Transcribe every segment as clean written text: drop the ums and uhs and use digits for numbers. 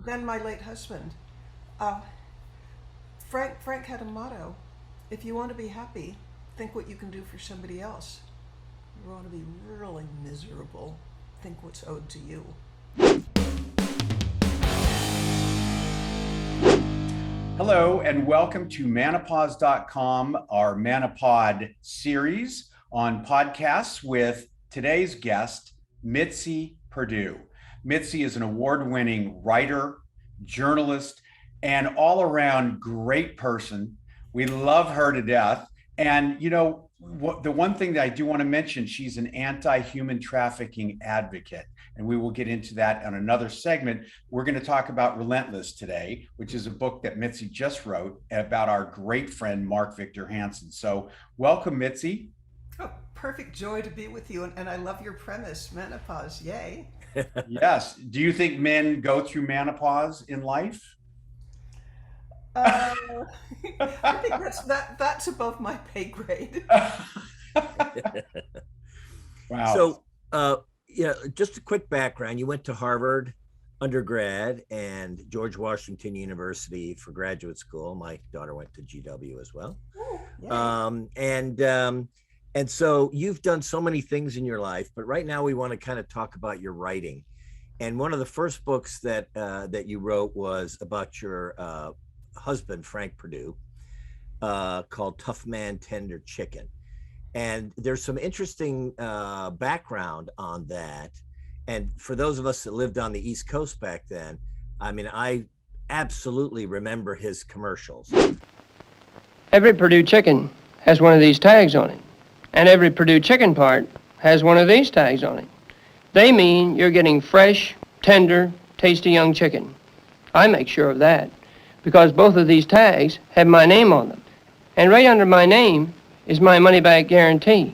then my late husband. Uh, Frank had a motto: if you want to be happy, think what you can do for somebody else. If you want to be really miserable, think what's owed to you. Hello, and welcome to Manopause.com, our Manopod series on podcasts with today's guest, Mitzi Perdue. Mitzi is an award-winning writer, journalist, and all-around great person. We love her to death. And, the one thing that I do want to mention, she's an anti-human trafficking advocate. And we will get into that on another segment. We're going to talk about Relentless today, which is a book that Mitzi just wrote about our great friend, Mark Victor Hanson. So welcome, Mitzi. Oh, perfect joy to be with you. And I love your premise, menopause. Yay. Yes. Do you think men go through menopause in life? I think that's above my pay grade. Wow. So, just a quick background. You went to Harvard undergrad and George Washington University for graduate school. My daughter went to GW as well. Ooh, yeah. And so you've done so many things in your life, but right now we want to kind of talk about your writing. And one of the first books that you wrote was about your husband, Frank Perdue, called Tough Man, Tender Chicken. And there's some interesting background on that. And for those of us that lived on the East Coast back then, I absolutely remember his commercials. Every Perdue chicken has one of these tags on it. And every Perdue chicken part has one of these tags on it. They mean you're getting fresh, tender, tasty young chicken. I make sure of that because both of these tags have my name on them. And right under my name is my money-back guarantee.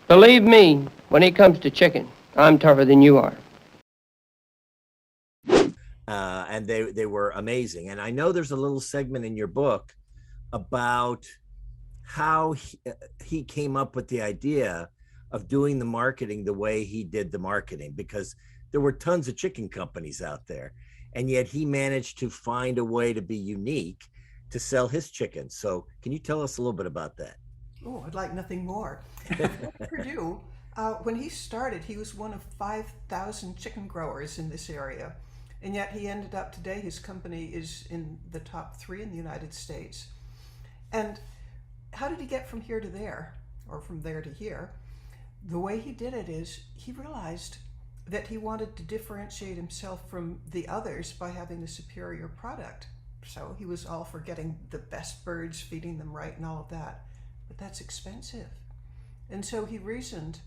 Believe me, when it comes to chicken, I'm tougher than you are. And they were amazing. And I know there's a little segment in your book about how he came up with the idea of doing the marketing the way he did the marketing, because there were tons of chicken companies out there. And yet he managed to find a way to be unique to sell his chicken. So can you tell us a little bit about that? Oh, I'd like nothing more. Perdue, when he started, he was one of 5,000 chicken growers in this area. And yet he ended up today, his company is in the top 3 in the United States. And how did he get from here to there, or from there to here? The way he did it is he realized that he wanted to differentiate himself from the others by having a superior product. So he was all for getting the best birds, feeding them right and all of that. But that's expensive. And so he reasoned,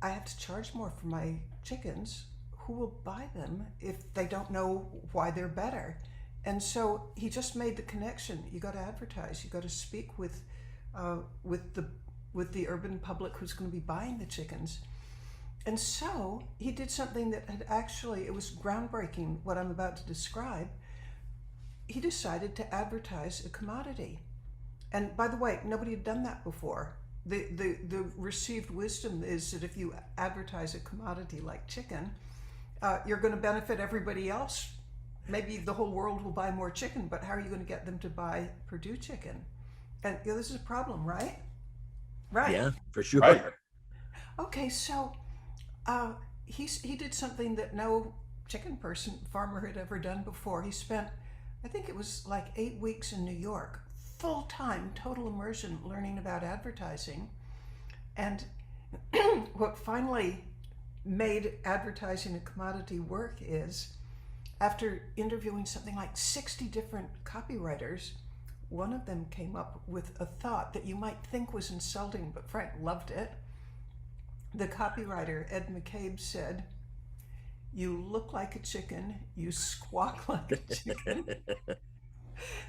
I have to charge more for my chickens. Who will buy them if they don't know why they're better? And so he just made the connection. You got to advertise. You got to speak with the urban public who's going to be buying the chickens. And so he did something that it was groundbreaking, what I'm about to describe. He decided to advertise a commodity. And by the way, nobody had done that before. The received wisdom is that if you advertise a commodity like chicken, you're going to benefit everybody else. Maybe the whole world will buy more chicken, but how are you going to get them to buy Perdue chicken? And this is a problem, right? Right. Yeah, for sure. Right. Okay, so he did something that no chicken farmer had ever done before. He spent, I think it was like 8 weeks in New York, full-time, total immersion, learning about advertising. And what finally made advertising a commodity work is, after interviewing something like 60 different copywriters, one of them came up with a thought that you might think was insulting, but Frank loved it. The copywriter, Ed McCabe, said, "You look like a chicken, you squawk like a chicken,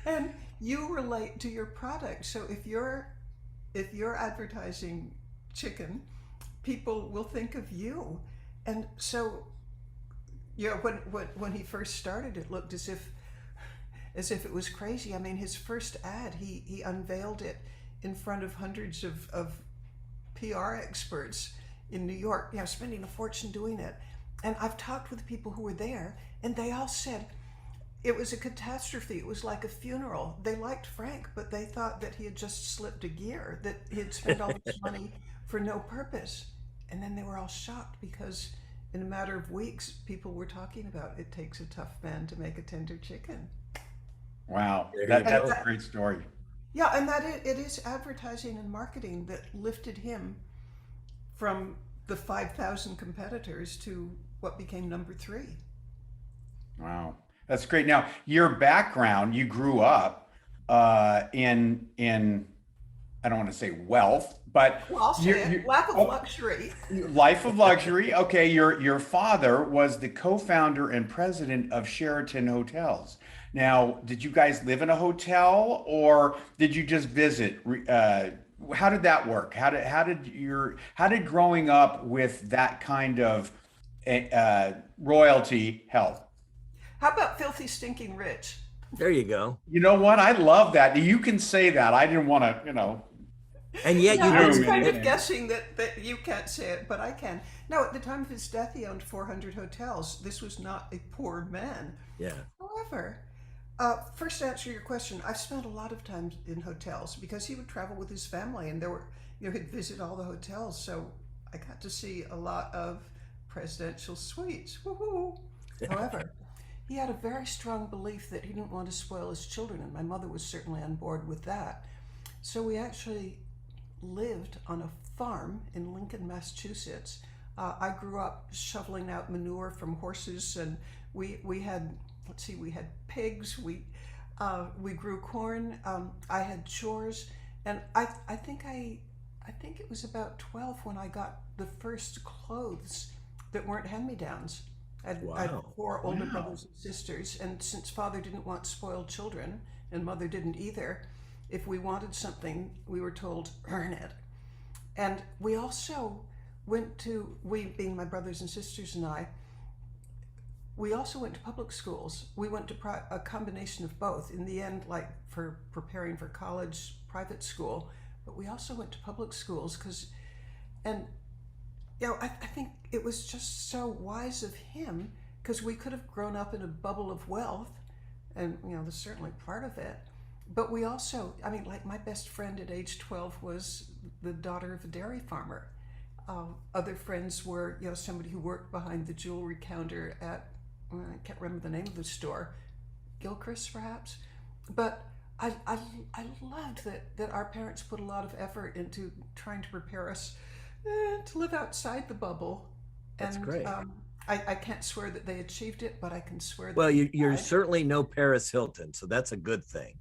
and you relate to your product. So if you're advertising chicken, people will think of you." And so, when he first started, it looked as if it was crazy. I mean, his first ad, he unveiled it in front of hundreds of PR experts in New York, spending a fortune doing it. And I've talked with people who were there, and they all said it was a catastrophe. It was like a funeral. They liked Frank, but they thought that he had just slipped a gear, that he had spent all this money for no purpose. And then they were all shocked because in a matter of weeks, people were talking about it takes a tough man to make a tender chicken. Wow, There you that's go. a great story. Yeah, and that it is advertising and marketing that lifted him from the 5,000 competitors to what became number 3. Wow, that's great. Now, your background, you grew up in I don't want to say wealth, but Well, I'll say it, lack of luxury. life of luxury. Okay, your father was the co-founder and president of Sheraton Hotels. Now, did you guys live in a hotel or did you just visit? How did that work? How did growing up with that kind of royalty help? How about filthy, stinking rich? There you go. You know what? I love that. You can say that. I didn't want to, And yet Yeah, you I was Zoom kind in. of guessing that you can't say it, but I can. No, at the time of his death, he owned 400 hotels. This was not a poor man. Yeah. However, first to answer your question, I've spent a lot of time in hotels because he would travel with his family, and he'd visit all the hotels. So I got to see a lot of presidential suites. Woohoo! However, he had a very strong belief that he didn't want to spoil his children, and my mother was certainly on board with that. So we actually lived on a farm in Lincoln, Massachusetts. I grew up shoveling out manure from horses, and we had pigs. We grew corn. I had chores, and I think it was about 12 when I got the first clothes that weren't hand-me-downs. I had Wow. 4 older brothers and sisters, and since father didn't want spoiled children, and mother didn't either, if we wanted something, we were told, earn it. And we also we being my brothers and sisters and I, we also went to public schools. We went to a combination of both. In the end, like for preparing for college, private school, but we also went to public schools I think it was just so wise of him because we could have grown up in a bubble of wealth, and that's certainly part of it. But we also, like my best friend at age 12 was the daughter of a dairy farmer. Other friends were, somebody who worked behind the jewelry counter at, I can't remember the name of the store, Gilchrist perhaps. But I loved that our parents put a lot of effort into trying to prepare us to live outside the bubble. That's And great. I can't swear that they achieved it, but I can swear that Well, they you're tried. certainly no Paris Hilton, so that's a good thing.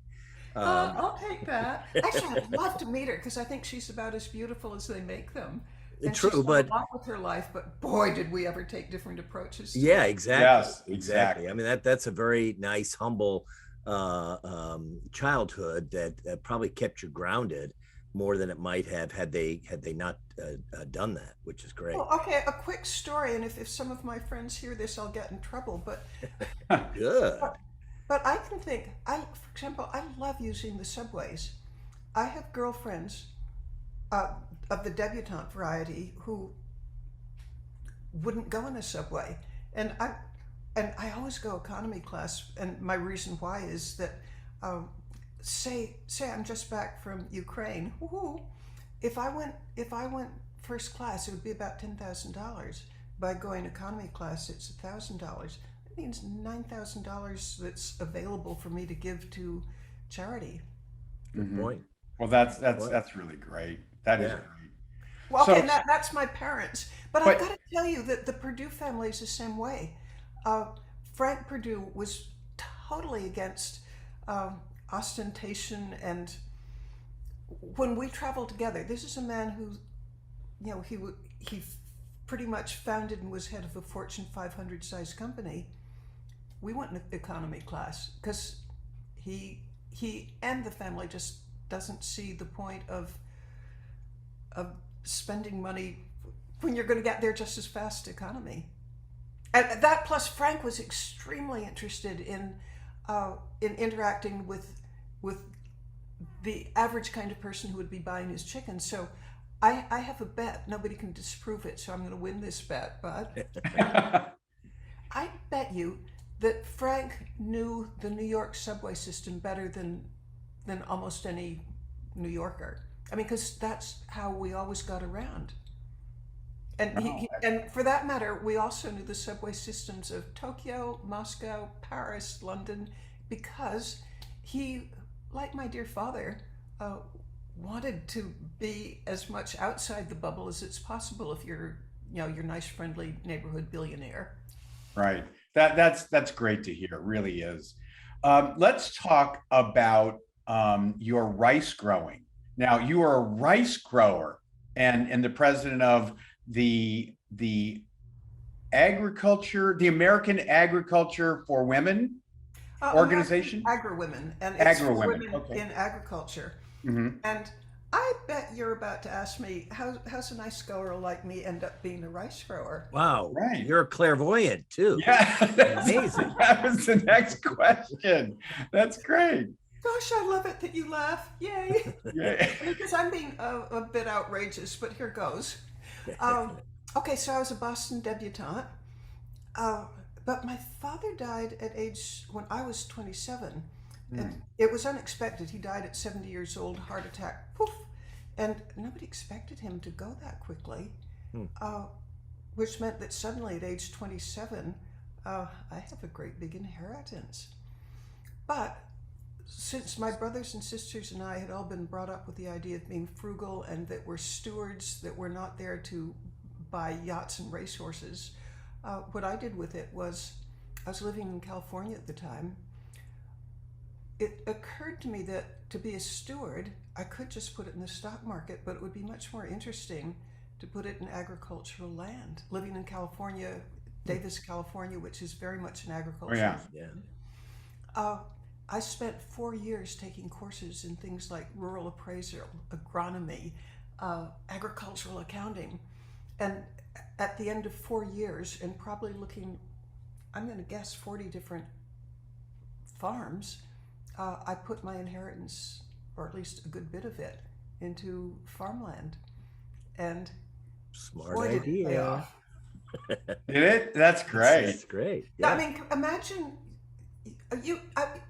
I'll take that. Actually, I'd love to meet her because I think she's about as beautiful as they make them. And True, she's done but a lot with her life, but boy, did we ever take different approaches to yeah, it. exactly. Yes, Exactly. exactly. I mean, that's a very nice, humble childhood that probably kept you grounded more than it might have had they not done that, which is great. Well, okay, a quick story, and if some of my friends hear this, I'll get in trouble. But Good. I can think. For example, I love using the subways. I have girlfriends of the debutante variety who wouldn't go in a subway, and I always go economy class. And my reason why is that say I'm just back from Ukraine. Woohoo! If I went first class, it would be about $10,000. By going economy class, it's $1,000. That means $9,000 that's available for me to give to charity. Good Mhm. point. Well, that's really great. That is Yeah. great. Well, So- okay, and that's my parents. But I've But- got to tell you that the Perdue family is the same way. Frank Perdue was totally against ostentation, and when we traveled together, this is a man who, he pretty much founded and was head of a Fortune 500 size company. We went in economy class because he and the family just doesn't see the point of spending money when you're going to get there just as fast economy. And that plus Frank was extremely interested in interacting with the average kind of person who would be buying his chicken. So I have a bet. Nobody can disprove it, so I'm going to win this bet. But I bet you that Frank knew the New York subway system better than almost any New Yorker. I mean, because that's how we always got around. And and for that matter, we also knew the subway systems of Tokyo, Moscow, Paris, London, because he, like my dear father, wanted to be as much outside the bubble as it's possible if you're, your nice, friendly neighborhood billionaire. Right. That's great to hear. It really is. Let's talk about your rice growing. Now, you are a rice grower and the president of the American Agriculture for Women organization. Agri-Women, and it's Agri-Women, women okay. in agriculture. Mm-hmm. And I bet you're about to ask me, how's a nice grower like me end up being a rice grower? Wow. Right. You're a clairvoyant too. Yeah. Amazing. That was the next question. That's great. Gosh, I love it that you laugh. Yay. Yeah. Because I'm being a bit outrageous, but here goes. Okay, so I was a Boston debutante, but my father died at when I was 27. And it was unexpected. He died at 70 years old, heart attack, poof. And nobody expected him to go that quickly, which meant that suddenly at age 27, I have a great big inheritance. But since my brothers and sisters and I had all been brought up with the idea of being frugal and that we're stewards, that we're not there to buy yachts and racehorses, what I did with it was, I was living in California at the time. It occurred to me that to be a steward, I could just put it in the stock market, but it would be much more interesting to put it in agricultural land. Living in California, Davis, California, which is very much an agricultural land. I spent 4 years taking courses in things like rural appraisal, agronomy, agricultural accounting. And at the end of 4 years, and probably looking, I'm going to guess 40 different farms, I put my inheritance, or at least a good bit of it, into farmland. And smart idea. Did it? That's great. That's great. Yeah. I mean, imagine you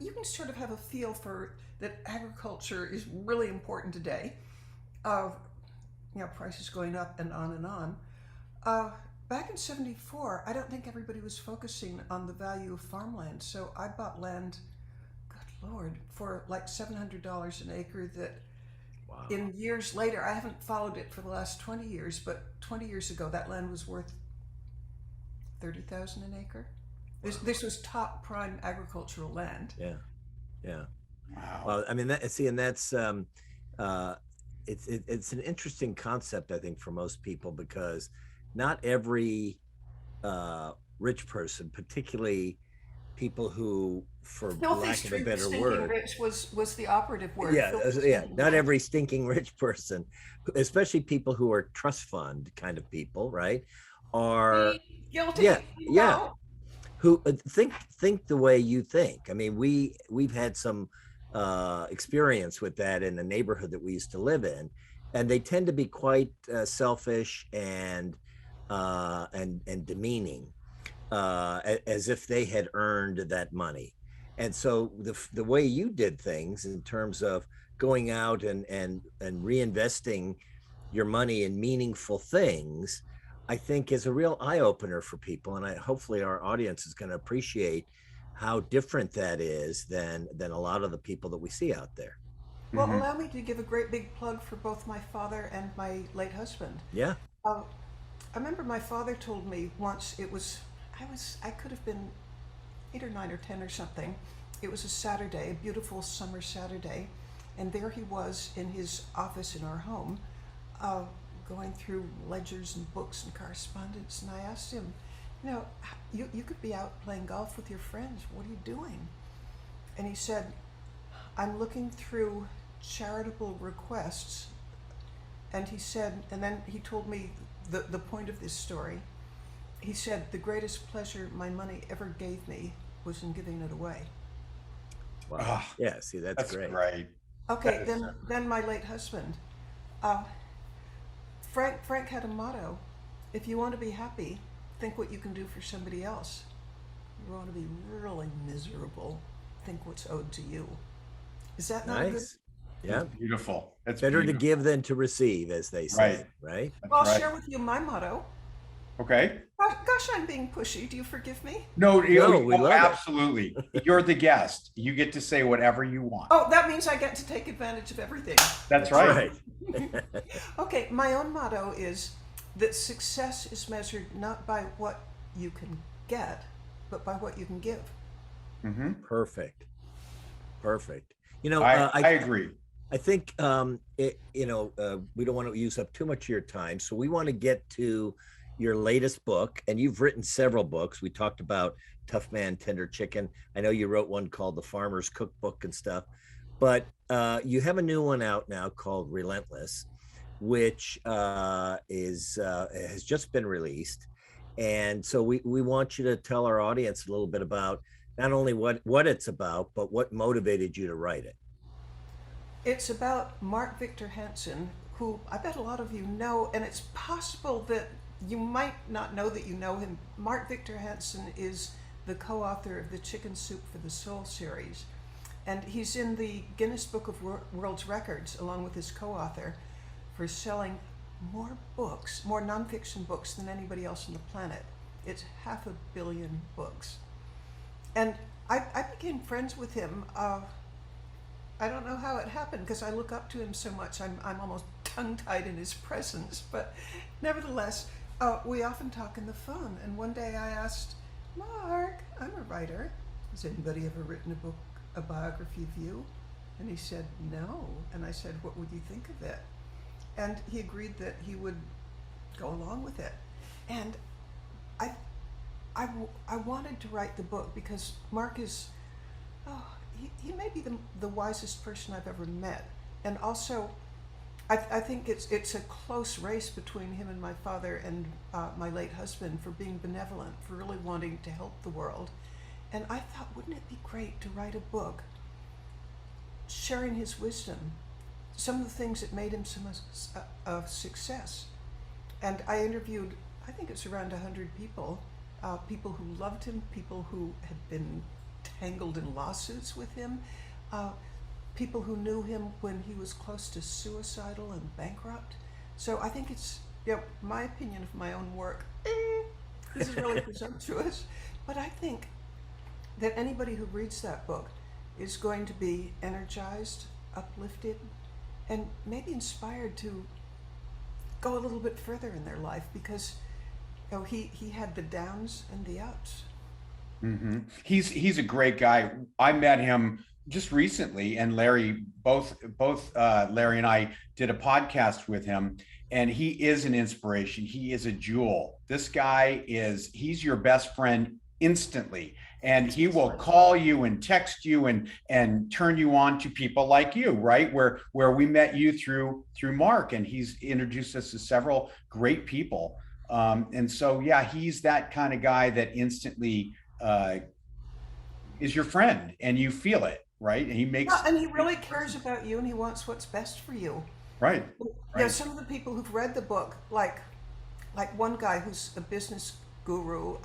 can sort of have a feel for that agriculture is really important today. Prices going up and on and on. Back in '74, I don't think everybody was focusing on the value of farmland. So I bought land, good Lord, for like $700 an acre that in years later, I haven't followed it for the last 20 years, but 20 years ago, that land was worth $30,000 an acre. This was top prime agricultural land. Yeah. Wow. Well, I mean, that's it's an interesting concept, I think, for most people, because not every rich person, particularly people who, for lack of a better word, rich was the operative word. Not every stinking rich person, especially people who are trust fund kind of people, right? Are guilty. Yeah. Who think the way you think. I mean, we've had some experience with that in the neighborhood that we used to live in, and they tend to be quite selfish and demeaning, as if they had earned that money. And so the way you did things in terms of going out and reinvesting your money in meaningful things, I think is a real eye opener for people. And hopefully our audience is going to appreciate how different that is than a lot of the people that we see out there. Well, allow me to give a great big plug for both my father and my late husband. Yeah. I remember my father told me once, I could have been 8 or 9 or 10 or something. It was a Saturday, a beautiful summer Saturday. And there he was in his office in our home, going through ledgers and books and correspondence. And I asked him, you could be out playing golf with your friends. What are you doing? And he said, I'm looking through charitable requests. And he said, and then he told me the point of this story. He said, the greatest pleasure my money ever gave me was in giving it away. Wow. Yeah, see, that's great. Right. Okay, then my late husband. Frank had a motto: if you want to be happy, think what you can do for somebody else. If you want to be really miserable, think what's owed to you. Is that not good? Nice. Yeah. That's beautiful. That's Better to beautiful. give than to receive, as they say, right? That's Well, I'll right. share with you my motto. Okay. Gosh, I'm being pushy. Do you forgive me? No, we love it. absolutely. You're the guest. You get to say whatever you want. Oh, that means I get to take advantage of everything. That's right. Okay, my own motto is that success is measured not by what you can get, but by what you can give. Mm-hmm. Perfect. I agree. I think we don't want to use up too much of your time, so we want to get to your latest book, and you've written several books. We talked about Tough Man, Tender Chicken. I know you wrote one called The Farmer's Cookbook and stuff, but you have a new one out now called Relentless, which has just been released. And so we want you to tell our audience a little bit about not only what it's about, but what motivated you to write it. It's about Mark Victor Hanson, who I bet a lot of you know, and it's possible that you might not know that you know him. Mark Victor Hanson is the co-author of the Chicken Soup for the Soul series, and he's in the Guinness Book of World Records along with his co-author for selling more nonfiction books than anybody else on the planet. It's 500 million books. And I became friends with him. I don't know how it happened because I look up to him so much. I'm almost tongue-tied in his presence, but nevertheless, we often talk in the phone. And one day I asked, Mark, I'm a writer. Has anybody ever written a biography of you? And he said, no. And I said, what would you think of it? And he agreed that he would go along with it. And I wanted to write the book because Mark is, he may be the wisest person I've ever met. And also, I think it's a close race between him and my father and my late husband for being benevolent, for really wanting to help the world. And I thought, wouldn't it be great to write a book sharing his wisdom, some of the things that made him a success. And I interviewed, I think it's around 100 people, people who loved him, people who had been tangled in lawsuits with him, people who knew him when he was close to suicidal and bankrupt. So I think it's, my opinion of my own work, this is really presumptuous, but I think that anybody who reads that book is going to be energized, uplifted, and maybe inspired to go a little bit further in their life because he had the downs and the ups. Mm-hmm. He's a great guy. I met him just recently, and Larry, both Larry and I did a podcast with him, and he is an inspiration. He is a jewel. This guy he's your best friend instantly, and he will call you and text you and turn you on to people like you, right? Where we met you through Mark, and he's introduced us to several great people. And so, he's that kind of guy that instantly is your friend, and you feel it, right? And and he really cares about you, and he wants what's best for you. Right. Yeah, some of the people who've read the book, like one guy who's a business guru,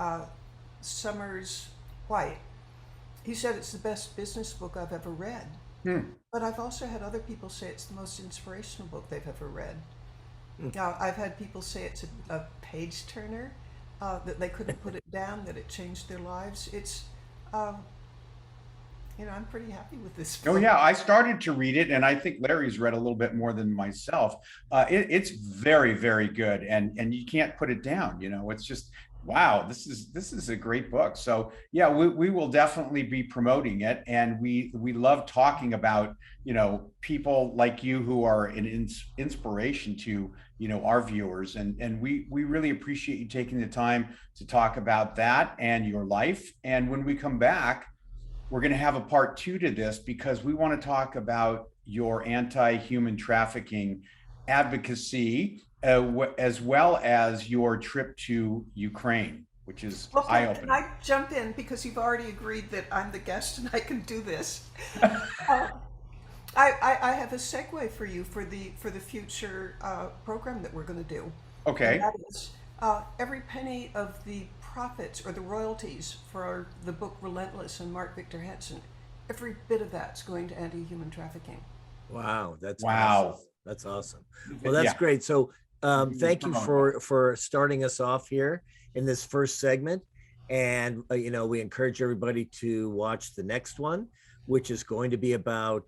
Summers White, he said it's the best business book I've ever read. But I've also had other people say it's the most inspirational book they've ever read. Now, I've had people say it's a page turner, that they couldn't put it down, that it changed their lives. It's, I'm pretty happy with this book. Oh yeah, I started to read it, and I think Larry's read a little bit more than myself. It's very, very good, and you can't put it down. It's just, wow, this is a great book. So we will definitely be promoting it, and we love talking about people like you who are an inspiration to our viewers, and we really appreciate you taking the time to talk about that and your life. And when we come back, we're going to have a part 2 to this, because we want to talk about your anti-human trafficking advocacy, as well as your trip to Ukraine, which is eye-opening. Can I jump in, because you've already agreed that I'm the guest and I can do this? I have a segue for you for the future program that we're going to do. Okay. And that is every penny of the profits or the royalties for the book Relentless and Mark Victor Hanson, every bit of that's going to anti-human trafficking. Wow, that's Wow. awesome. That's awesome. Well, that's great. So thank you promote for starting us off here in this first segment. And we encourage everybody to watch the next one, which is going to be about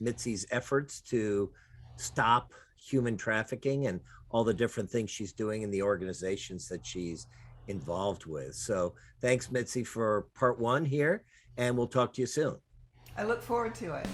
Mitzi's efforts to stop human trafficking and all the different things she's doing in the organizations that she's involved with. So thanks, Mitzi, for part one here, and we'll talk to you soon. I look forward to it.